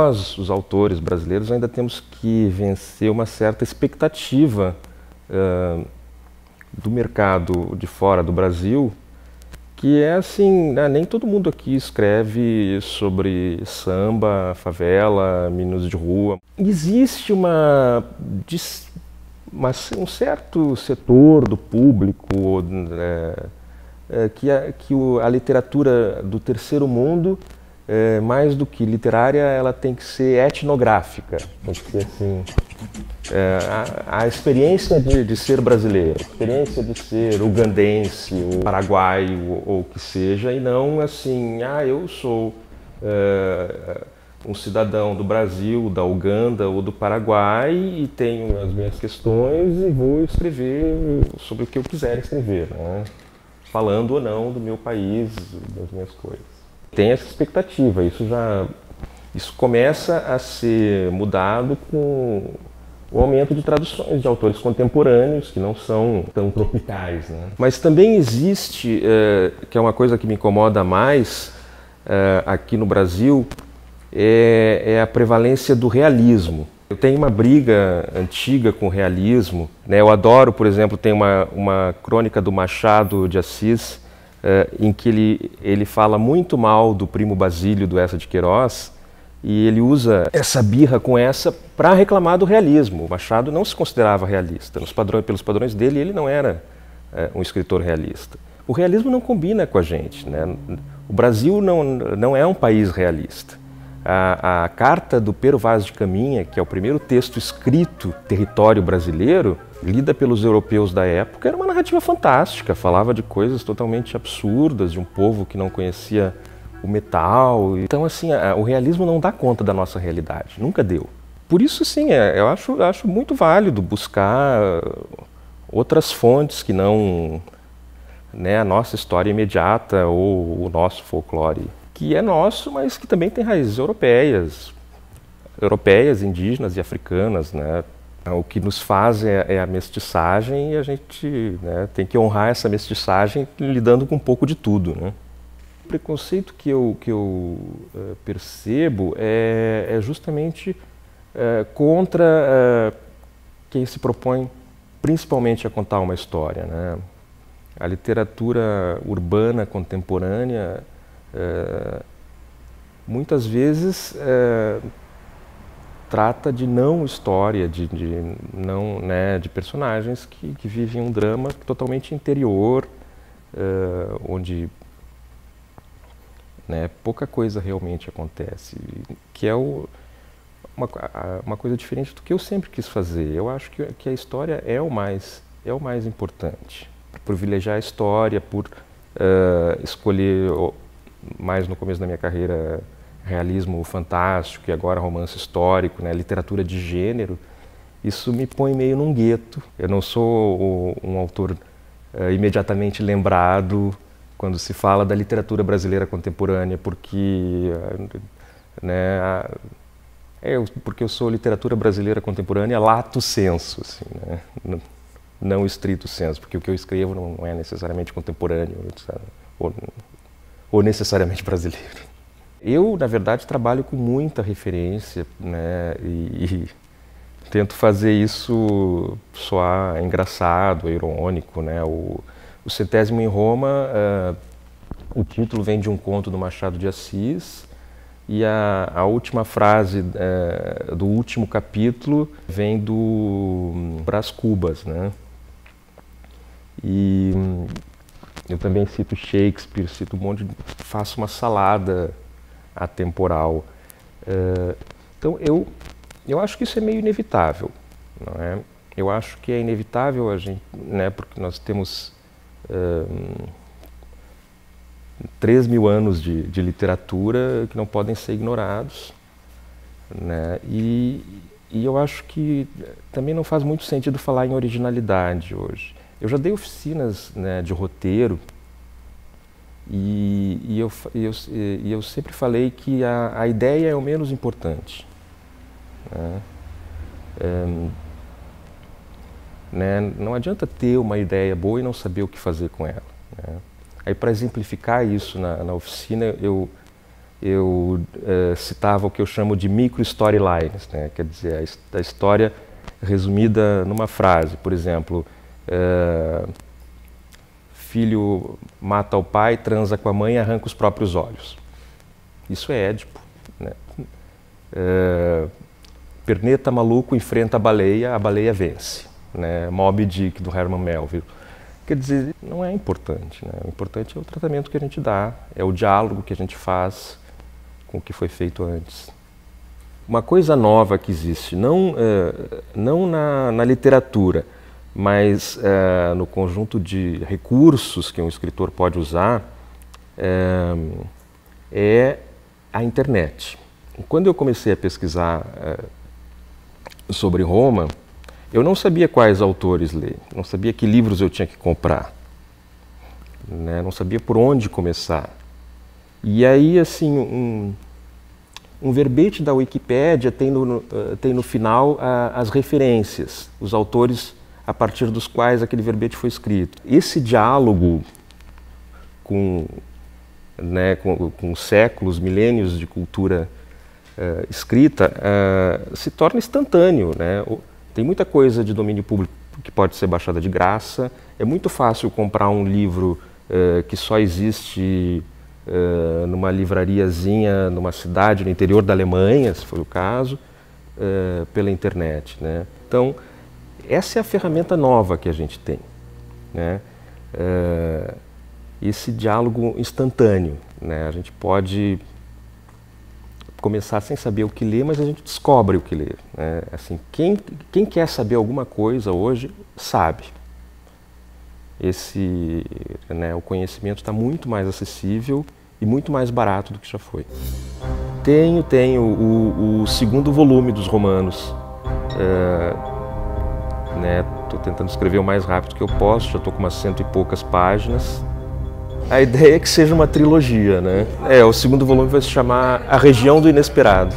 nós, os autores brasileiros, ainda temos que vencer uma certa expectativa do mercado de fora do Brasil, que é assim, né, nem todo mundo aqui escreve sobre samba, favela, meninos de rua. Existe um certo setor do público que a literatura do terceiro mundo, mais do que literária, ela tem que ser etnográfica. Tem que ser assim, a experiência de ser brasileiro, a experiência de ser ugandense, ou paraguaio, ou o que seja, e não assim, eu sou um cidadão do Brasil, da Uganda ou do Paraguai e tenho as minhas questões e vou escrever sobre o que eu quiser escrever, né? Falando ou não do meu país, das minhas coisas. Tem essa expectativa, isso começa a ser mudado com o aumento de traduções de autores contemporâneos que não são tão tropicais, né? Mas também existe, que é uma coisa que me incomoda mais aqui no Brasil, é a prevalência do realismo. Eu tenho uma briga antiga com o realismo, né? Eu adoro, por exemplo, tem uma crônica do Machado de Assis, em que ele fala muito mal do Primo Basílio do Eça de Queiroz, e ele usa essa birra com essa para reclamar do realismo. O Machado não se considerava realista. Pelos padrões dele, ele não era um escritor realista. O realismo não combina com a gente, né? O Brasil não é um país realista. A carta do Pero Vaz de Caminha, que é o primeiro texto escrito território brasileiro, lida pelos europeus da época, era uma narrativa fantástica, falava de coisas totalmente absurdas, de um povo que não conhecia o metal. Então, assim, o realismo não dá conta da nossa realidade, nunca deu. Por isso, sim, eu acho muito válido buscar outras fontes que não, né, a nossa história imediata ou o nosso folclore, que é nosso, mas que também tem raízes europeias, indígenas e africanas, né? O que nos faz é a mestiçagem e a gente, né, tem que honrar essa mestiçagem lidando com um pouco de tudo, né? O preconceito que eu percebo é justamente contra quem se propõe principalmente a contar uma história, né? A literatura urbana contemporânea muitas vezes trata de não história, de personagens que vivem um drama totalmente interior, onde, né, pouca coisa realmente acontece, que é uma coisa diferente do que eu sempre quis fazer. Eu acho que a história é o mais importante. Privilegiar a história, por escolher, mais no começo da minha carreira, realismo fantástico e agora romance histórico, né, literatura de gênero, isso me põe meio num gueto. Eu não sou um autor imediatamente lembrado quando se fala da literatura brasileira contemporânea, porque, né, porque eu sou literatura brasileira contemporânea lato sensu, assim, né, não estrito sensu, porque o que eu escrevo não é necessariamente contemporâneo ou necessariamente brasileiro. Eu, na verdade, trabalho com muita referência, né, e tento fazer isso soar engraçado, irônico, né? O Centésimo em Roma, o título vem de um conto do Machado de Assis e a última frase do último capítulo vem do Brás Cubas, né? E eu também cito Shakespeare, cito faço uma salada atemporal. Então eu acho que isso é meio inevitável, não é? Eu acho que é inevitável a gente, né, porque nós temos 3.000 anos de literatura que não podem ser ignorados, né? E eu acho que também não faz muito sentido falar em originalidade hoje. Eu já dei oficinas, né, de roteiro e eu sempre falei que a ideia é o menos importante, né? Não adianta ter uma ideia boa e não saber o que fazer com ela, né? Aí, para exemplificar isso na oficina, eu eu citava o que eu chamo de micro-storylines, né? Quer dizer, a história resumida numa frase. Por exemplo, filho mata o pai, transa com a mãe e arranca os próprios olhos. Isso é Édipo, né? Perneta maluco enfrenta a baleia vence, né? Moby Dick, do Herman Melville. Quer dizer, não é importante, né? O importante é o tratamento que a gente dá, é o diálogo que a gente faz com o que foi feito antes. Uma coisa nova que existe, não na literatura, mas no conjunto de recursos que um escritor pode usar, é a internet. Quando eu comecei a pesquisar sobre Roma, eu não sabia quais autores ler, não sabia que livros eu tinha que comprar, né? Não sabia por onde começar. E aí, assim, um verbete da Wikipédia tem no final as referências, os autores a partir dos quais aquele verbete foi escrito. Esse diálogo com séculos, milênios de cultura escrita se torna instantâneo, né? Tem muita coisa de domínio público que pode ser baixada de graça. É muito fácil comprar um livro que só existe numa livrariazinha, numa cidade no interior da Alemanha, se for o caso, pela internet, né? Então, essa é a ferramenta nova que a gente tem, né? Esse diálogo instantâneo, né? A gente pode começar sem saber o que ler, mas a gente descobre o que ler, né? Assim, quem quer saber alguma coisa hoje, sabe. O conhecimento está muito mais acessível e muito mais barato do que já foi. Tenho o segundo volume dos Romanos. Estou tentando escrever o mais rápido que eu posso, já estou com umas 100 e poucas páginas. A ideia é que seja uma trilogia, né? O segundo volume vai se chamar A Região do Inesperado.